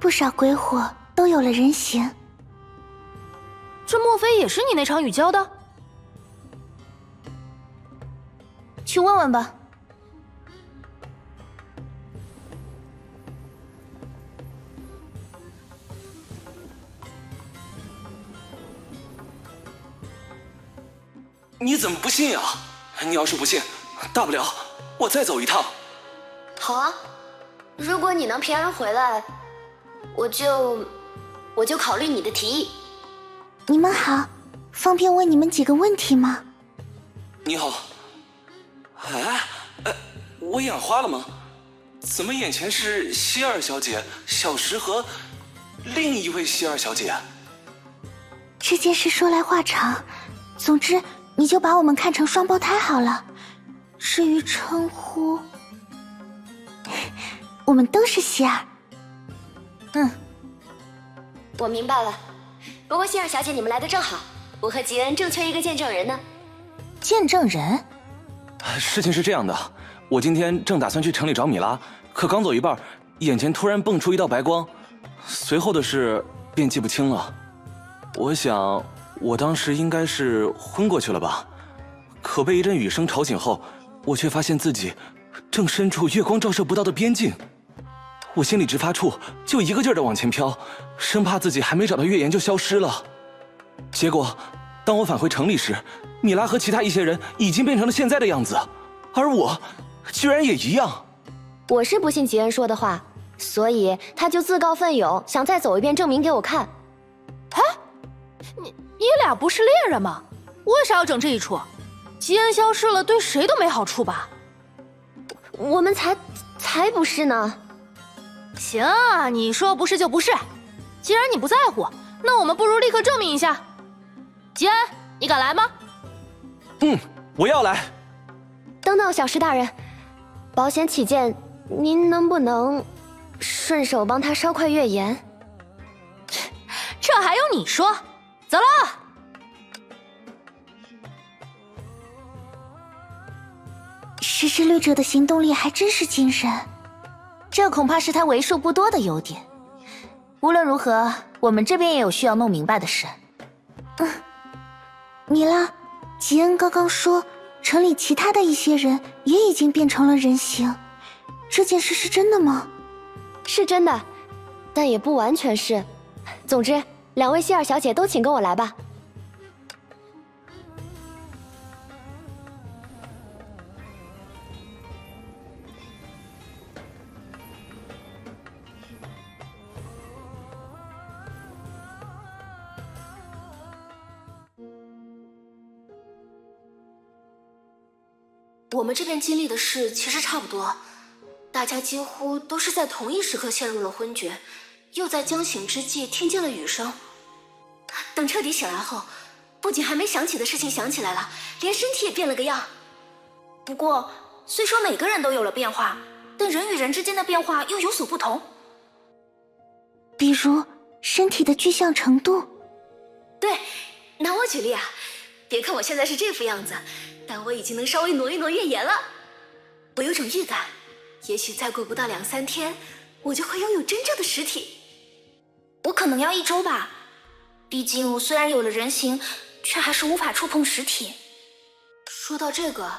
不少鬼火都有了人形。这莫非也是你那场雨教的？去问问吧。你怎么不信啊？你要是不信，大不了我再走一趟。好啊，如果你能平安回来，我就考虑你的提议。你们好，方便问你们几个问题吗？你好。我眼花了吗？怎么眼前是希尔小姐、小石和另一位希尔小姐？这件事说来话长，总之你就把我们看成双胞胎好了。至于称呼，我们都是希尔。我明白了。不过希尔小姐，你们来的正好，我和吉恩正缺一个见证人呢。见证人？事情是这样的，我今天正打算去城里找米拉，可刚走一半，眼前突然蹦出一道白光，随后的事便记不清了。我想，我当时应该是昏过去了吧？可被一阵雨声吵醒后，我却发现自己正身处月光照射不到的边境。我心里直发怵，就一个劲儿地往前飘，生怕自己还没找到月岩就消失了。结果，当我返回城里时，米拉和其他一些人已经变成了现在的样子，而我居然也一样。我是不信吉恩说的话，所以他就自告奋勇，想再走一遍证明给我看。你俩不是恋人吗？为啥要整这一出？吉恩消失了，对谁都没好处吧？我们才不是呢。行啊，你说不是就不是。既然你不在乎，那我们不如立刻证明一下。吉恩，你敢来吗？我要来。等等，小石大人，保险起见，您能不能顺手帮他烧块月岩？这还用你说？走了。石之旅者的行动力还真是惊人，这恐怕是他为数不多的优点。无论如何，我们这边也有需要弄明白的事。米拉，吉恩刚刚说城里其他的一些人也已经变成了人形，这件事是真的吗？是真的，但也不完全是。总之，两位希尔小姐都请跟我来吧。我们这边经历的事其实差不多，大家几乎都是在同一时刻陷入了昏厥，又在将醒之际听见了雨声。等彻底醒来后，不仅还没想起的事情想起来了，连身体也变了个样。不过，虽说每个人都有了变化，但人与人之间的变化又有所不同。比如身体的具象程度。对，拿我举例啊，别看我现在是这副样子，但我已经能稍微挪一挪月岩了。我有种预感，也许再过不到2-3天，我就会拥有真正的实体。我可能要1周吧，毕竟我虽然有了人形，却还是无法触碰实体。说到这个，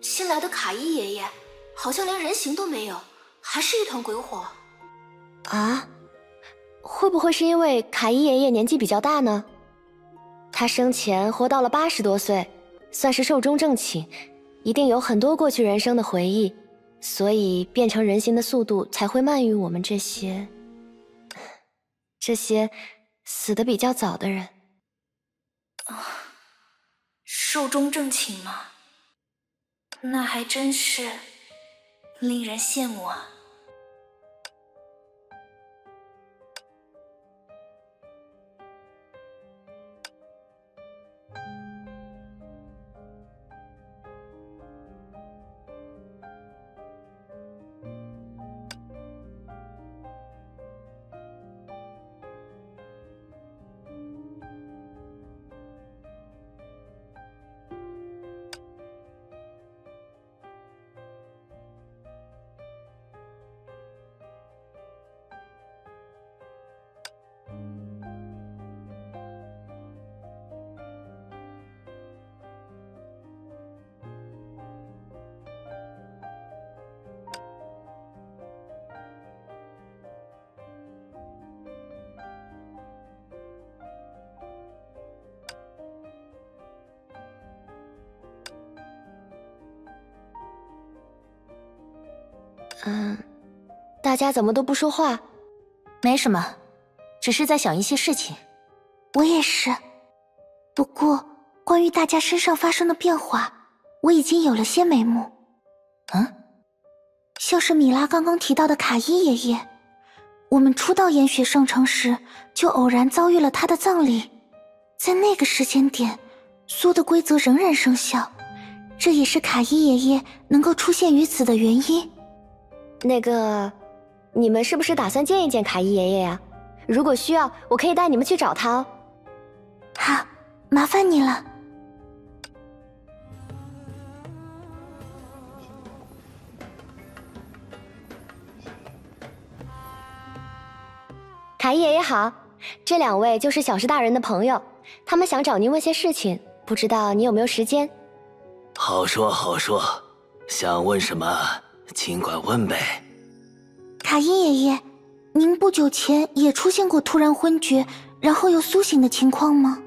新来的卡伊爷爷好像连人形都没有，还是一团鬼火。啊？会不会是因为卡伊爷爷年纪比较大呢？他生前活到了80多岁，算是寿终正寝，一定有很多过去人生的回忆，所以变成人形的速度才会慢于我们这些死得比较早的人。寿终正寝吗？那还真是令人羡慕啊。大家怎么都不说话？没什么，只是在想一些事情。我也是。不过，关于大家身上发生的变化，我已经有了些眉目。像是米拉刚刚提到的卡伊爷爷，我们初到烟雪圣城时，就偶然遭遇了他的葬礼。在那个时间点，苏的规则仍然生效，这也是卡伊爷爷能够出现于此的原因。那个，你们是不是打算见一见卡伊爷爷呀？如果需要，我可以带你们去找他哦。好，麻烦你了。卡伊爷爷好，这2位就是小石大人的朋友，他们想找您问些事情，不知道你有没有时间？好说好说，想问什么尽管问呗。卡伊爷爷，您不久前也出现过突然昏厥，然后又苏醒的情况吗？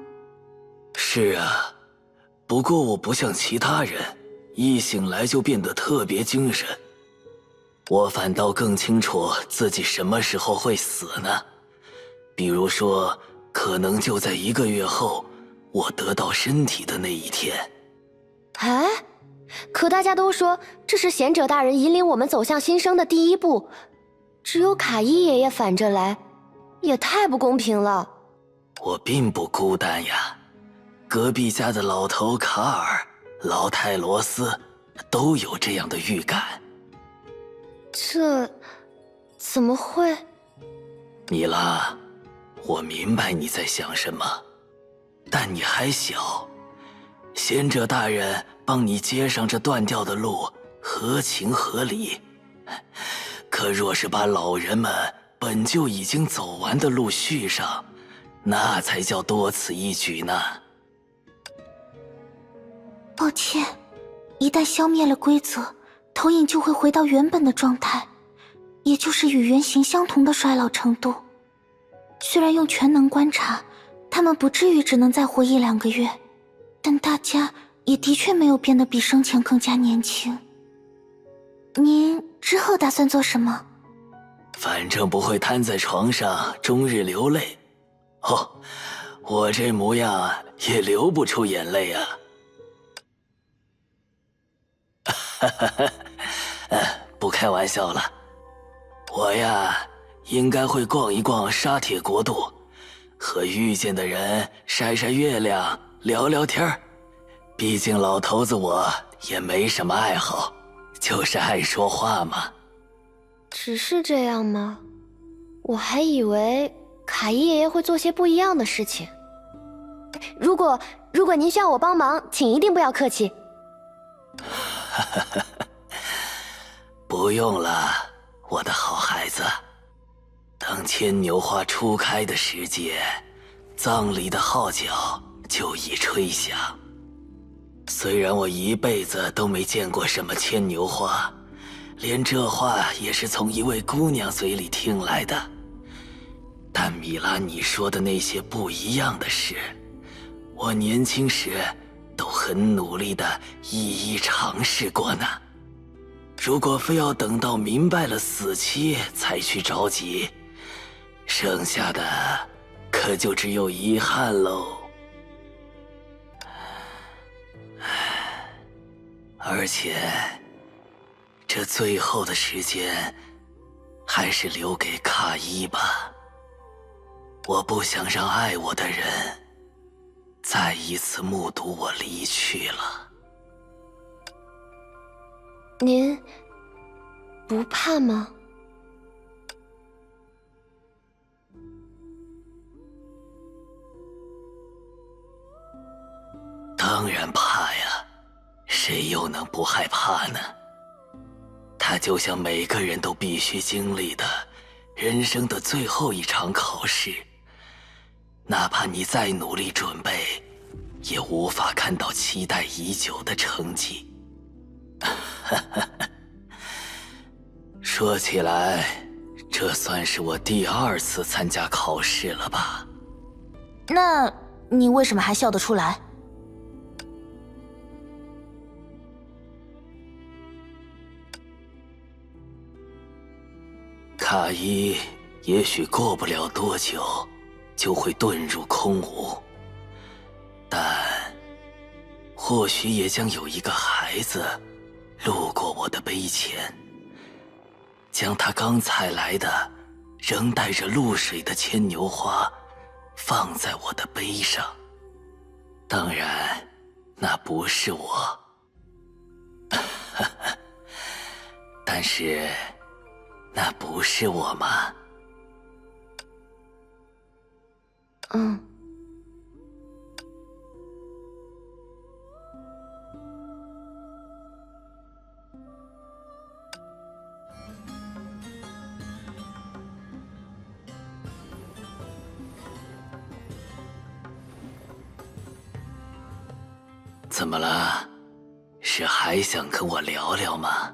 是啊，不过我不像其他人，一醒来就变得特别精神。我反倒更清楚自己什么时候会死呢。比如说，可能就在1个月后，我得到身体的那一天。哎，可大家都说这是贤者大人引领我们走向新生的第一步，只有卡伊爷爷反着来，也太不公平了。我并不孤单呀，隔壁家的老头卡尔、老太罗斯都有这样的预感。这怎么会？米拉，我明白你在想什么，但你还小，贤者大人帮你接上这断掉的路，合情合理。可若是把老人们本就已经走完的路续上，那才叫多此一举呢。抱歉，一旦消灭了规则，投影就会回到原本的状态，也就是与原型相同的衰老程度。虽然用全能观察，他们不至于只能再活1、2个月，但大家也的确没有变得比生前更加年轻。您之后打算做什么？反正不会瘫在床上终日流泪。哦，我这模样也流不出眼泪啊。不开玩笑了，我呀应该会逛一逛沙铁国度，和遇见的人晒晒月亮，聊聊天儿。毕竟老头子我也没什么爱好，就是爱说话嘛。只是这样吗？我还以为卡伊爷爷会做些不一样的事情。如果您需要我帮忙，请一定不要客气。不用了，我的好孩子。当牵牛花初开的时节，葬礼的号角就已吹响。虽然我一辈子都没见过什么牵牛花，连这话也是从一位姑娘嘴里听来的，但米拉你说的那些不一样的事，我年轻时都很努力地一一尝试过呢。如果非要等到明白了死期才去着急，剩下的可就只有遗憾喽。而且这最后的时间还是留给卡伊吧，我不想让爱我的人再一次目睹我离去了。您不怕吗？当然怕呀，谁又能不害怕呢？它就像每个人都必须经历的人生的最后一场考试，哪怕你再努力准备，也无法看到期待已久的成绩。说起来，这算是我第2次参加考试了吧？那你为什么还笑得出来？卡伊也许过不了多久就会遁入空无，但或许也将有一个孩子路过我的碑前，将他刚采来的仍带着露水的牵牛花放在我的碑上。当然那不是我，但是那不是我吗？嗯。怎么了？是还想跟我聊聊吗？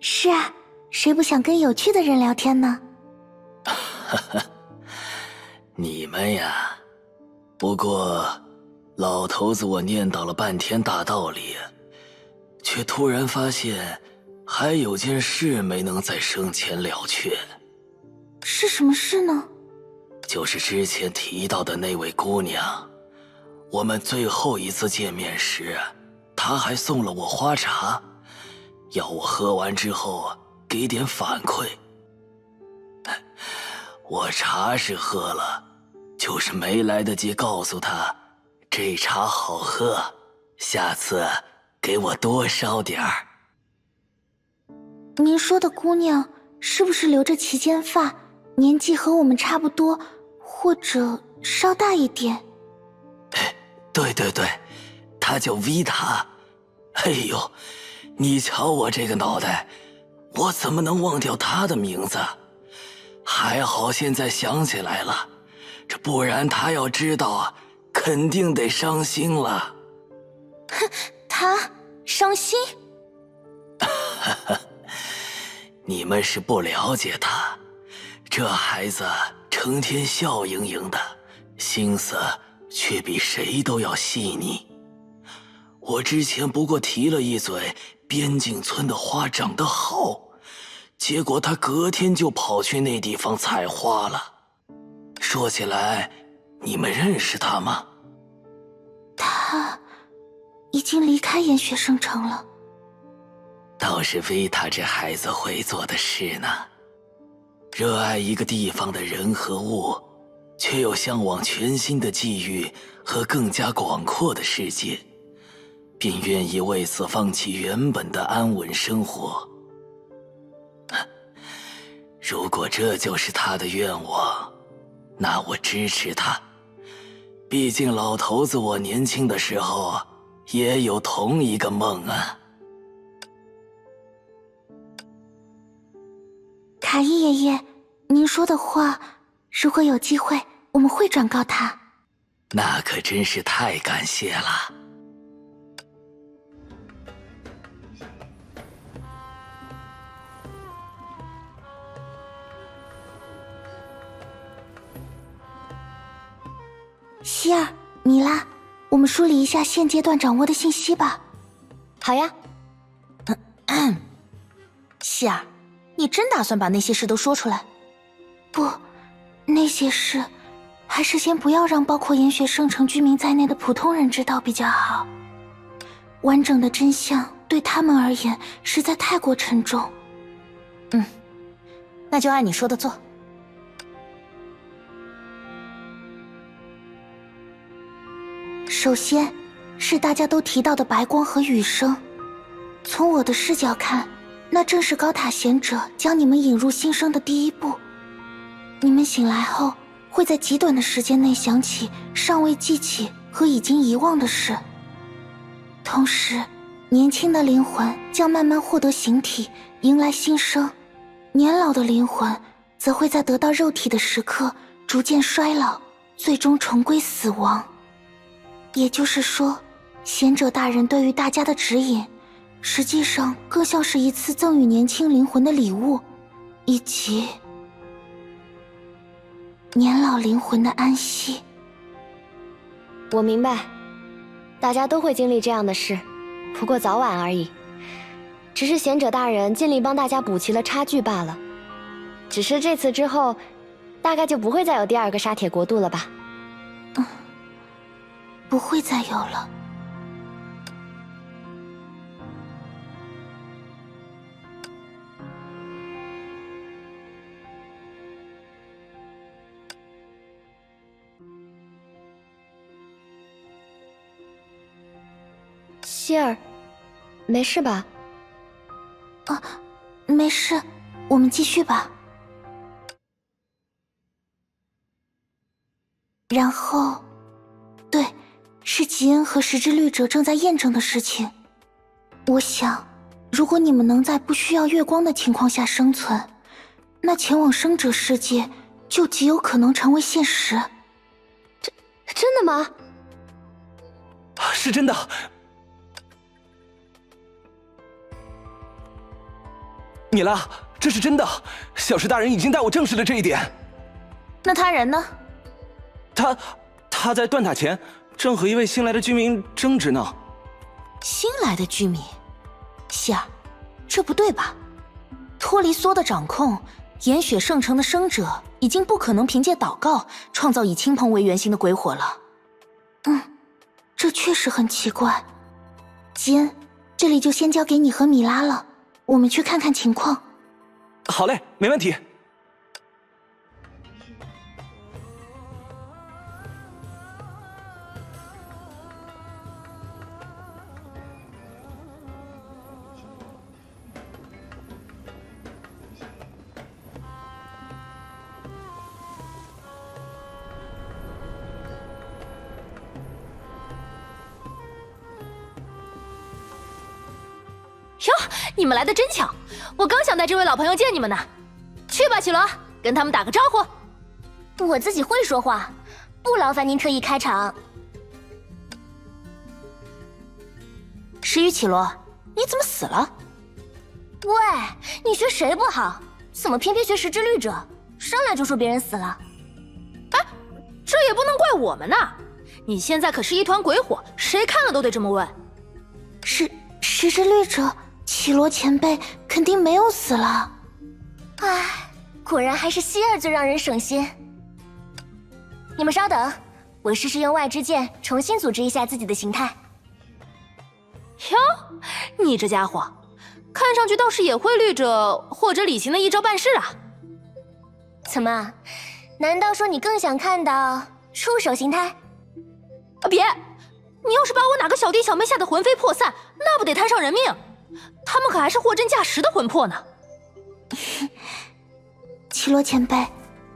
是啊，谁不想跟有趣的人聊天呢？你们呀，不过老头子我念叨了半天大道理，却突然发现还有件事没能在生前了却。是什么事呢？就是之前提到的那位姑娘。我们最后一次见面时，她还送了我花茶，要我喝完之后给点反馈。我茶是喝了，就是没来得及告诉她这茶好喝，下次给我多烧点儿。您说的姑娘是不是留着齐肩发，年纪和我们差不多，或者稍大一点？对对对，她叫维塔。哎呦，你瞧我这个脑袋，我怎么能忘掉她的名字？还好现在想起来了，这不然她要知道，肯定得伤心了。哼，她伤心？你们是不了解她，这孩子成天笑盈盈的，心思却比谁都要细腻。我之前不过提了一嘴边境村的花长得好，结果他隔天就跑去那地方采花了。说起来，你们认识他吗？他已经离开研学生城了。倒是维塔这孩子会做的事呢，热爱一个地方的人和物，却又向往全新的际遇和更加广阔的世界，便愿意为此放弃原本的安稳生活。如果这就是他的愿望，那我支持他。毕竟老头子我年轻的时候也有同一个梦啊。卡伊爷爷，您说的话，如果有机会，我们会转告他。那可真是太感谢了。希儿、米拉，我们梳理一下现阶段掌握的信息吧。好呀。希儿，你真打算把那些事都说出来？不，那些事还是先不要让包括研学圣城居民在内的普通人知道比较好。完整的真相对他们而言实在太过沉重。那就按你说的做。首先是大家都提到的白光和雨声，从我的视角看，那正是高塔贤者将你们引入新生的第一步。你们醒来后，会在极短的时间内想起尚未记起和已经遗忘的事。同时，年轻的灵魂将慢慢获得形体，迎来新生；年老的灵魂则会在得到肉体的时刻逐渐衰老，最终重归死亡。也就是说，贤者大人对于大家的指引，实际上更像是一次赠予年轻灵魂的礼物，以及年老灵魂的安息。我明白，大家都会经历这样的事，不过早晚而已。只是贤者大人尽力帮大家补齐了差距罢了。只是这次之后，大概就不会再有第二个沙铁国度了吧？不会再有了。希儿，没事吧？没事，我们继续吧。然后，对，是吉恩和石之律者正在验证的事情。我想，如果你们能在不需要月光的情况下生存，那前往生者世界就极有可能成为现实。真的吗？是真的。米拉，这是真的，小石大人已经带我证实了这一点。那他人呢？他在断塔前正和一位新来的居民争执呢。新来的居民，希儿，这不对吧？脱离梭的掌控，岩雪圣城的生者已经不可能凭借祷告创造以倾盆为原型的鬼火了。这确实很奇怪。吉恩，这里就先交给你和米拉了，我们去看看情况。好嘞，没问题。哟，你们来的真巧，我刚想带这位老朋友见你们呢。去吧，绮罗，跟他们打个招呼。我自己会说话，不劳烦您特意开场。石宇绮罗，你怎么死了？喂，你学谁不好？怎么偏偏学石之律者？上来就说别人死了？哎，这也不能怪我们呐。你现在可是一团鬼火，谁看了都得这么问。石之律者，绮罗前辈肯定没有死了。唉，果然还是希儿最让人省心。你们稍等，我试试用外之剑重新组织一下自己的形态。哟，你这家伙，看上去倒是也会律者或者李行的一招办事啊。怎么？难道说你更想看到触手形态？别！你要是把我哪个小弟小妹吓得魂飞魄散，那不得摊上人命？他们可还是货真价实的魂魄呢。绮罗前辈，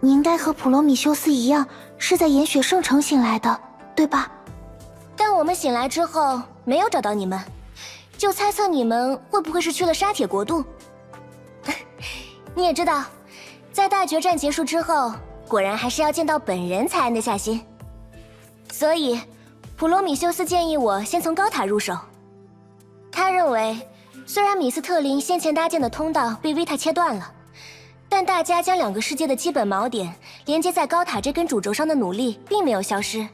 你应该和普罗米修斯一样，是在岩雪圣城醒来的，对吧？但我们醒来之后没有找到你们，就猜测你们会不会是去了沙铁国度。你也知道，在大决战结束之后，果然还是要见到本人才安得下心。所以普罗米修斯建议我先从高塔入手。他认为，虽然米斯特林先前搭建的通道被维塔切断了，但大家将两个世界的基本锚点连接在高塔这根主轴上的努力并没有消失。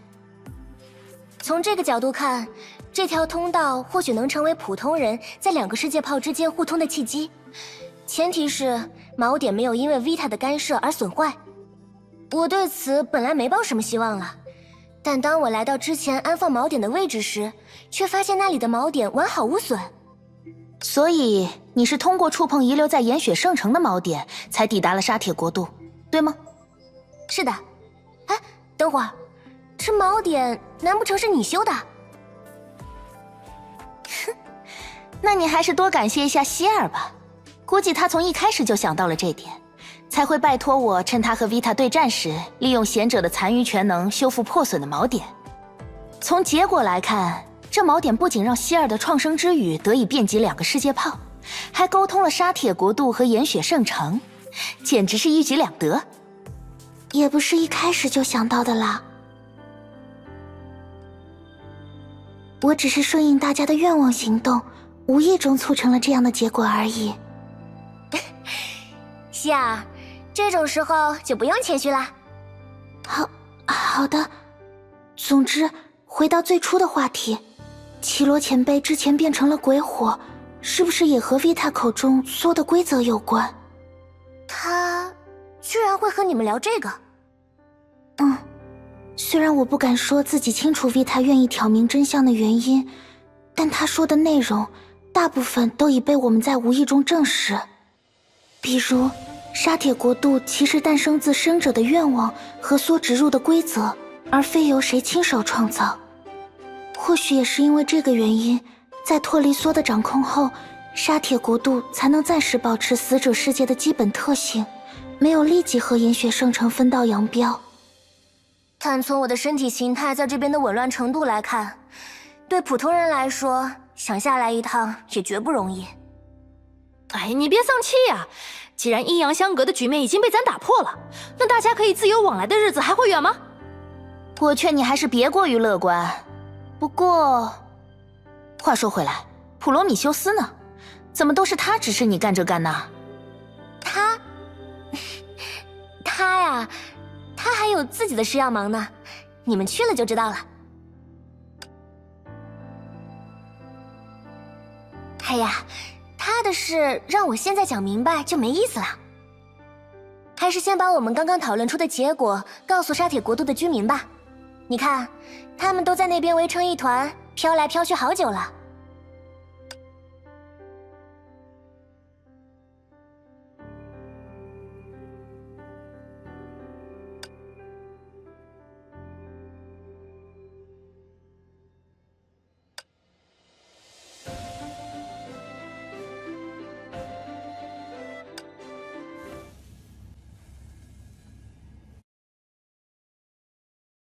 从这个角度看，这条通道或许能成为普通人在两个世界炮之间互通的契机，前提是锚点没有因为维塔的干涉而损坏。我对此本来没抱什么希望了，但当我来到之前安放锚点的位置时，却发现那里的锚点完好无损。所以你是通过触碰遗留在岩雪圣城的锚点，才抵达了沙铁国度，对吗？是的。哎，等会儿，这锚点难不成是你修的？哼，那你还是多感谢一下希尔吧，估计他从一开始就想到了这点，才会拜托我趁他和维塔对战时，利用贤者的残余全能修复破损的锚点。从结果来看，这锚点不仅让希尔的创生之语得以遍及两个世界炮，还沟通了沙铁国度和岩雪圣城，简直是一举两得。也不是一开始就想到的啦，我只是顺应大家的愿望行动，无意中促成了这样的结果而已。希儿，这种时候就不用谦虚啦。好的。总之，回到最初的话题，绮罗前辈之前变成了鬼火，是不是也和 Vita 口中说的规则有关？他居然会和你们聊这个？虽然我不敢说自己清楚 Vita 愿意挑明真相的原因，但他说的内容大部分都已被我们在无意中证实。比如沙铁国度其实诞生自生者的愿望和所植入的规则，而非由谁亲手创造。或许也是因为这个原因，在脱离梭的掌控后，沙铁国度才能暂时保持死者世界的基本特性，没有立即和岩雪圣城分道扬镳。但从我的身体形态在这边的紊乱程度来看，对普通人来说，想下来一趟也绝不容易。哎，你别丧气呀！既然阴阳相隔的局面已经被咱打破了，那大家可以自由往来的日子还会远吗？我劝你还是别过于乐观。不过，话说回来，普罗米修斯呢？怎么都是他指示你干这干那？他呀，他还有自己的事要忙呢，你们去了就知道了。哎呀，他的事让我现在讲明白就没意思了，还是先把我们刚刚讨论出的结果告诉沙铁国度的居民吧。你看，他们都在那边围成一团，飘来飘去好久了。